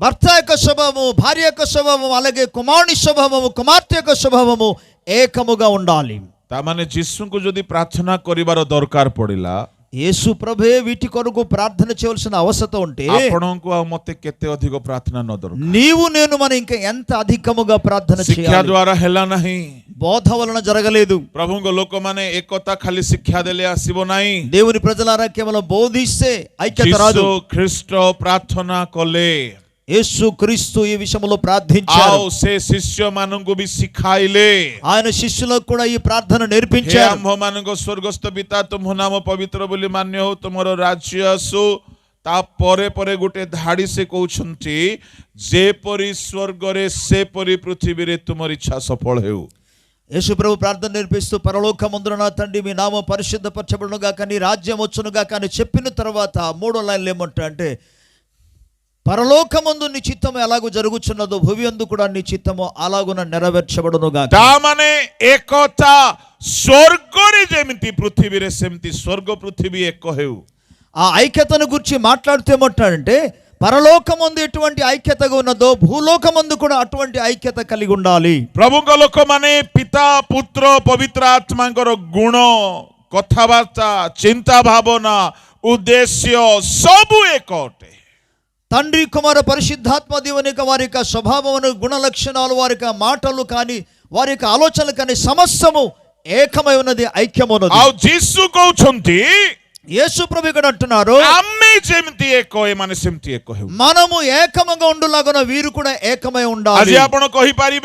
భర్త యొక్క స్వభావము, భార్య యొక్క స్వభావము, అలాగే కుమారుని స్వభావము, కుమార్తె యొక్క స్వభావము ఏకముగా ఉండాలి. ତାମାନେ ଯୀଶୁଙ୍କୁ ଯଦି ପ୍ରାର୍ଥନା କରିବାର ଦରକାର ପଡିଲା, యేసు ప్రభే వీటి కొరకు ప్రార్థన చేయవలసిన అవసరం ఉంటే ଆପଣଙ୍କୁ ଆଉ ମତେ କେତେ ଅଧିକ ପ୍ରାର୍ଥନା ନ ଦରକାର? నీవు నేను మనం ఇంకా ఎంత అధికముగా ప్రార్థన ଶିକ୍ଷା చేయాలి? ଦ୍ୱାରା ହେଲା ନାହିଁ। బోధ వలన జరగలేదు. ପ୍ରଭୁଙ୍କ ଲୋକମାନେ ଏକତା ଖାଲି ଶିକ୍ଷା ଦେଲେ ଆସିବ ନାହିଁ। దేవుని ప్రజలారా కేవలం బోధిస్తే ఐక్యత రాదు. ଯୀଶୁ ଖ୍ରୀଷ୍ଟ ପ୍ରାର୍ଥନା କଲେ, యేసు క్రీస్తు ఈ విషయంలో ప్రార్థించారు, ଆଉ ସେ ଶିଷ୍ୟମାନଙ୍କୁ ବି ଶିଖାଇଲେ। ఆయన శిష్యులకు కూడా ఈ ప్రార్థన ହେ నేర్పించారు. ଆମ୍ଭମାନଙ୍କ ସ୍ୱର୍ଗସ୍ଥ ପିତା, ତୁମ୍ଭ ନାମ ପବିତ୍ର ବୋଲି ମାନ୍ୟ ହଉ, ତୁମର ରାଜ୍ୟ ଆସୁ। ତାପରେ ପରେ ଗୋଟେ ଧାଡି ସେ କହୁଛନ୍ତି, ଯେପରି ସ୍ୱର୍ଗରେ ସେପରି ପୃଥିବୀରେ ତୁମର ଇଚ୍ଛା ସଫଳ ହେଉ। యేసు ప్రభు ప్రార్థన నేర్పిస్తూ, పరలోకమందున నా తండ్రి మీ నామం పరిశుద్ధపరచబడును గాక, నీ రాజ్యం వచ్చును గాక అని చెప్పిన తర్వాత 3వ లైన్లో ఏమంటా అంటే, పరలోకమందు నీ చిత్తము ఎలాగో జరుగుచున్నదో భూమి యందు కూడా నీ చిత్తము అలాగున నెరవేర్చబడును గాక। ତାମାନେ ଏକତା ସ୍ୱର୍ଗରେ ଯେମିତି ପୃଥିବୀରେ ସେମିତି ସ୍ୱର୍ଗ ପୃଥିବୀ ଏକ ହେଉ। ఆ ఐక్యతను గురించి మాట్లాడుతూ ఏమంటాడంటే, పరలోకమందు ఎటువంటి ఐక్యతగా ఉన్నదో భూలోకమందు కూడా అటువంటి ఐక్యత కలిగి ఉండాలి। ପ୍ରଭୁଙ୍କ ଲୋକମାନେ ପିତା ପୁତ୍ର ପବିତ୍ର ଆତ୍ମାଙ୍କର ଗୁଣ, କଥାବାର୍ତ୍ତା, ଚିନ୍ତା ଭାବନା, ଉଦ୍ଦେଶ୍ୟ ସବୁ ଏକ ଅଟେ। తండ్రి కుమార పరిశుద్ధాత్మ దేవుని యొక్క వారి యొక్క స్వభావమును, గుణ లక్షణాలు, వారి యొక్క మాటలు కానీ, వారి యొక్క ఆలోచనలు కానీ సమస్తము ఏకమై ఉన్నది, ఐక్యమున్నది। ଆଉ ଯୀଶୁ କହୁଛନ୍ତି, యేసు ప్రభు ఇక్కడ అంటున్నారు, ଆମେ ଯେମିତି ଏକ ଏମାନେ ସେମିତି ଏକ ହେଉ। మనము ఏకముగా ఉండులాగున వీరు కూడా ఏకమై ଆଜି ఉండాలి. ଆପଣ କହିପାରିବେ